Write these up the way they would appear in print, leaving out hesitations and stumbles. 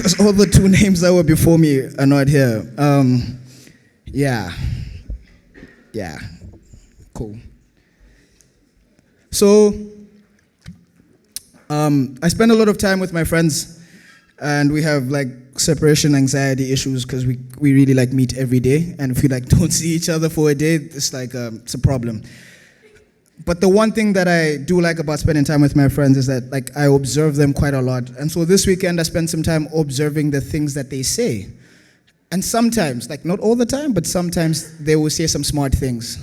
because all the two names that were before me are not here. Yeah. Yeah. Cool. So, I spend a lot of time with my friends, and we have like separation anxiety issues because we really like meet every day, and if we like don't see each other for a day, it's like it's a problem. But the one thing that I do like about spending time with my friends is that like I observe them quite a lot. And so this weekend I spent some time observing the things that they say. And sometimes, like not all the time, but sometimes they will say some smart things.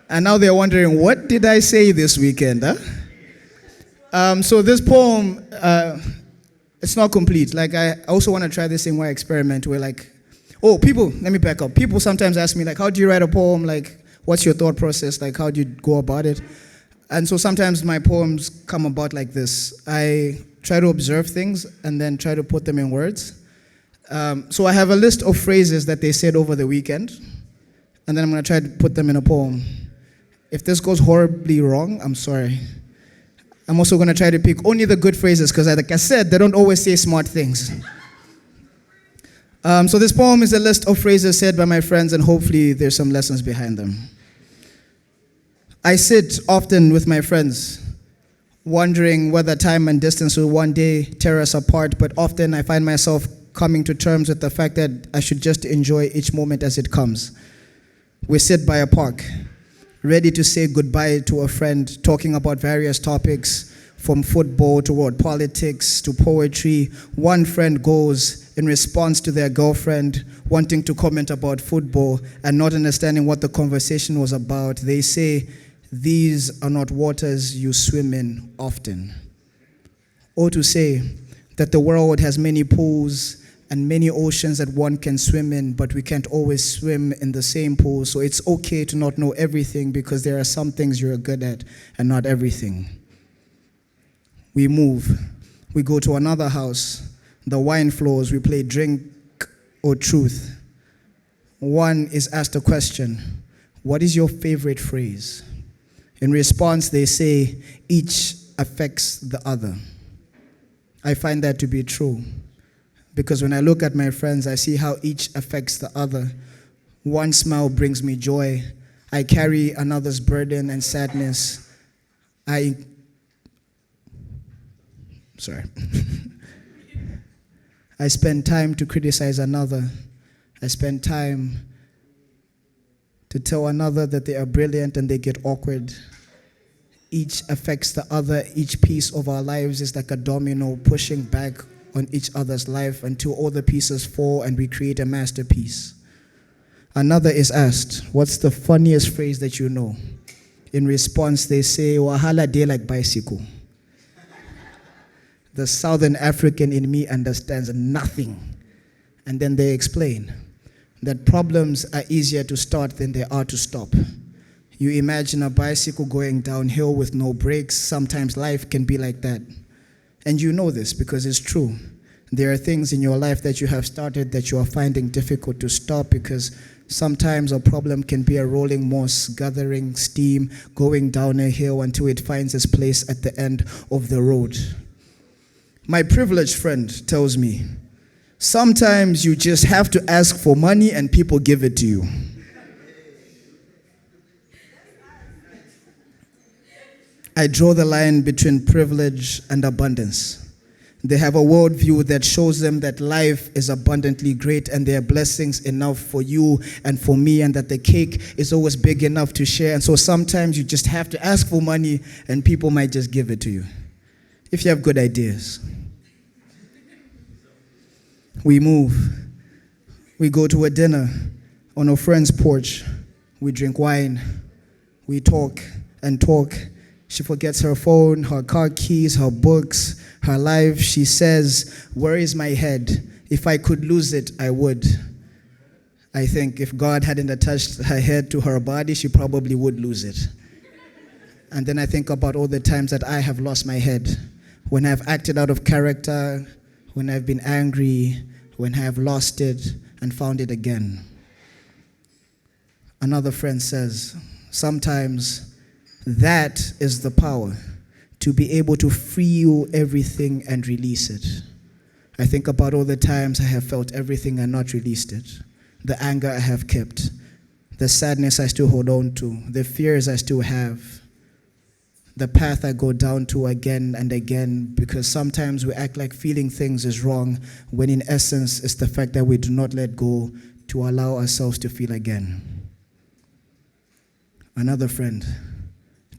And now they're wondering, what did I say this weekend, huh? So this poem, it's not complete. Like I also want to try this thing where I experiment where like, oh, people, let me back up. People sometimes ask me, like, how do you write a poem? Like, what's your thought process? Like, how do you go about it? And so sometimes my poems come about like this. I try to observe things and then try to put them in words. So I have a list of phrases that they said over the weekend, and then I'm going to try to put them in a poem. If this goes horribly wrong, I'm sorry. I'm also going to try to pick only the good phrases because, like I said, they don't always say smart things. So this poem is a list of phrases said by my friends, and hopefully there's some lessons behind them. I sit often with my friends, wondering whether time and distance will one day tear us apart, but often I find myself coming to terms with the fact that I should just enjoy each moment as it comes. We sit by a park, ready to say goodbye to a friend, talking about various topics, from football to world politics to poetry. One friend goes in response to their girlfriend wanting to comment about football and not understanding what the conversation was about. They say, "These are not waters you swim in often." Or to say that the world has many pools and many oceans that one can swim in, but we can't always swim in the same pool. So it's okay to not know everything because there are some things you're good at and not everything. We move. We go to another house. The wine flows. We play drink or truth. One is asked a question, "What is your favorite phrase?" In response, they say, "Each affects the other." I find that to be true because when I look at my friends, I see how each affects the other. One smile brings me joy. I carry another's burden and sadness. I spend time to criticize another. I spend time to tell another that they are brilliant and they get awkward. Each affects the other. Each piece of our lives is like a domino pushing back on each other's life until all the pieces fall and we create a masterpiece. Another is asked, "What's the funniest phrase that you know?" In response, they say, "Wahala day like bicycle." The Southern African in me understands nothing. And then they explain that problems are easier to start than they are to stop. You imagine a bicycle going downhill with no brakes. Sometimes life can be like that. And you know this because it's true. There are things in your life that you have started that you are finding difficult to stop because sometimes a problem can be a rolling moss, gathering steam, going down a hill until it finds its place at the end of the road. My privileged friend tells me, sometimes you just have to ask for money and people give it to you. I draw the line between privilege and abundance. They have a worldview that shows them that life is abundantly great and there are blessings enough for you and for me and that the cake is always big enough to share. And so sometimes you just have to ask for money and people might just give it to you. If you have good ideas. We move. We go to a dinner on a friend's porch. We drink wine. We talk and talk. She forgets her phone, her car keys, her books, her life. She says, "Where is my head? If I could lose it, I would." I think if God hadn't attached her head to her body, she probably would lose it. And then I think about all the times that I have lost my head. When I've acted out of character, when I've been angry, when I have lost it and found it again. Another friend says, sometimes that is the power, to to be able to feel everything and release it. I think about all the times I have felt everything and not released it. The anger I have kept, the sadness I still hold on to, the fears I still have, the path I go down to again and again, because sometimes we act like feeling things is wrong, when in essence it's the fact that we do not let go to allow ourselves to feel again. Another friend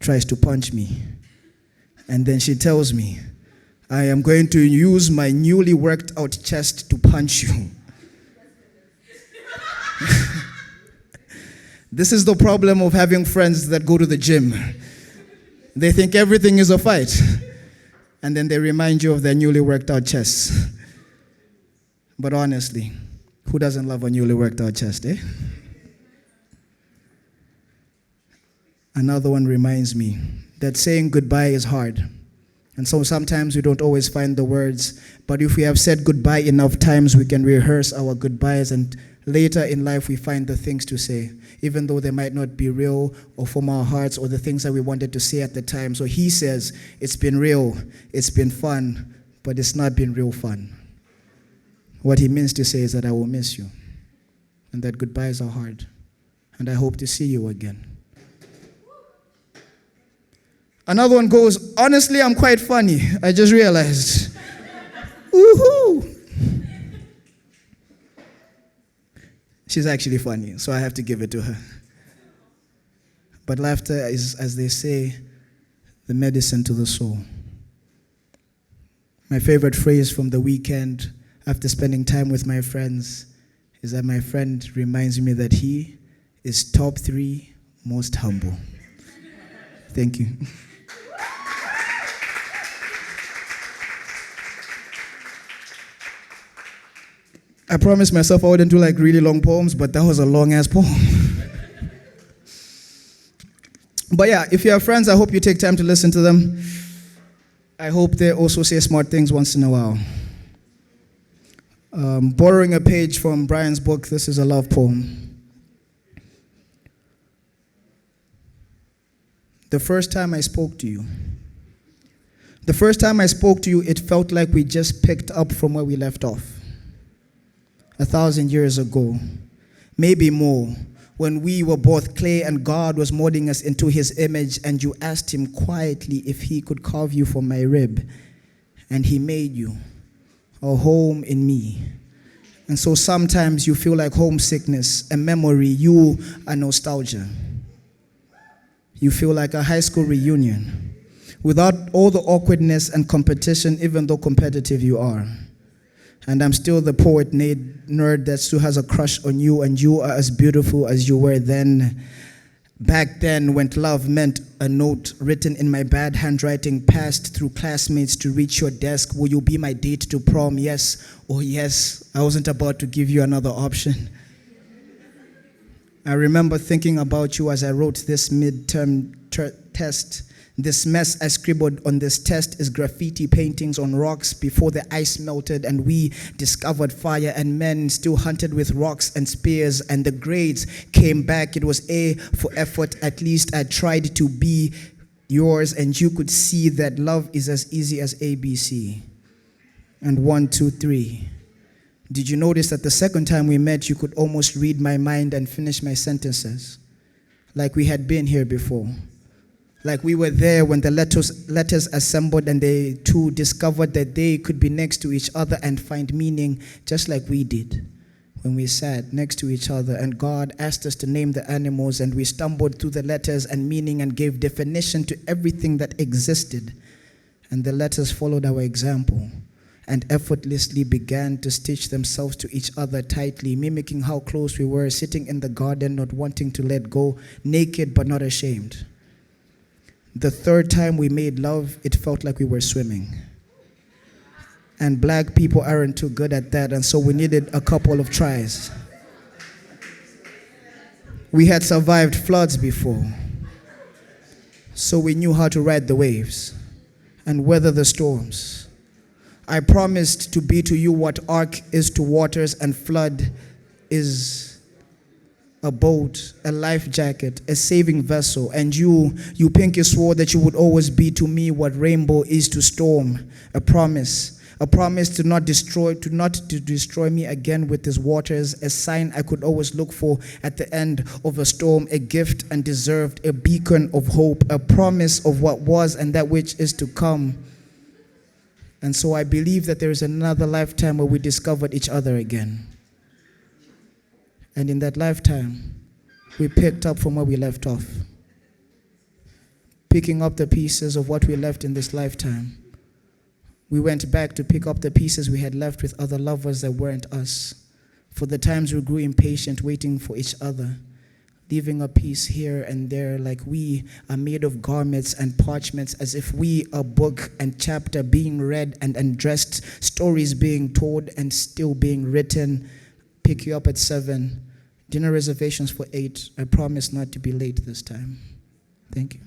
tries to punch me, and then she tells me, I am going to use my newly worked out chest to punch you. This is the problem of having friends that go to the gym. They think everything is a fight, and then they remind you of their newly worked out chests. But honestly, who doesn't love a newly worked out chest, eh? Another one reminds me that saying goodbye is hard. And so sometimes we don't always find the words, but if we have said goodbye enough times, we can rehearse our goodbyes, and later in life we find the things to say, even though they might not be real or from our hearts or the things that we wanted to say at the time. So he says, it's been real, it's been fun, but it's not been real fun. What he means to say is that I will miss you, and that goodbyes are hard, and I hope to see you again. Another one goes, honestly, I'm quite funny. I just realized. Woohoo! She's actually funny, so I have to give it to her. But laughter is, as they say, the medicine to the soul. My favorite phrase from the weekend after spending time with my friends is that my friend reminds me that he is top 3 most humble. Thank you. I promised myself I wouldn't do like really long poems, but that was a long ass poem. But yeah, if you have friends, I hope you take time to listen to them. I hope they also say smart things once in a while. Borrowing a page from Brian's book, this is a love poem. The first time I spoke to you. The first time I spoke to you, it felt like we just picked up from where we left off. 1,000 years ago, maybe more, when we were both clay and God was molding us into his image, and you asked him quietly if he could carve you from my rib, and he made you a home in me. And so sometimes you feel like homesickness, a memory, you a nostalgia. You feel like a high school reunion, without all the awkwardness and competition, even though competitive you are. And I'm still the poet nerd that still has a crush on you, and you are as beautiful as you were then. Back then, when love meant a note written in my bad handwriting, passed through classmates to reach your desk. Will you be my date to prom? Yes. Oh yes, I wasn't about to give you another option. I remember thinking about you as I wrote this midterm test. This mess I scribbled on this test is graffiti paintings on rocks before the ice melted and we discovered fire, and men still hunted with rocks and spears, and the grades came back. It was A for effort. At least I tried to be yours, and you could see that love is as easy as ABC. And 1, 2, 3. Did you notice that the second time we met, you could almost read my mind and finish my sentences? Like we had been here before. Like we were there when the letters assembled and they too discovered that they could be next to each other and find meaning, just like we did when we sat next to each other and God asked us to name the animals, and we stumbled through the letters and meaning and gave definition to everything that existed. And the letters followed our example and effortlessly began to stitch themselves to each other tightly, mimicking how close we were, sitting in the garden, not wanting to let go, naked but not ashamed. The third time we made love, it felt like we were swimming. And black people aren't too good at that, and so we needed a couple of tries. We had survived floods before, so we knew how to ride the waves and weather the storms. I promised to be to you what ark is to waters and flood is a boat, a life jacket, a saving vessel, and you Pinky, swore that you would always be to me what rainbow is to storm, a promise to not destroy me again with his waters, a sign I could always look for at the end of a storm, a gift undeserved, a beacon of hope, a promise of what was and that which is to come. And so I believe that there is another lifetime where we discovered each other again. And in that lifetime, we picked up from where we left off, picking up the pieces of what we left in this lifetime. We went back to pick up the pieces we had left with other lovers that weren't us. For the times we grew impatient, waiting for each other, leaving a piece here and there, like we are made of garments and parchments, as if we a book and chapter being read and undressed, stories being told and still being written. Pick you up at 7. Dinner reservations for 8. I promise not to be late this time. Thank you.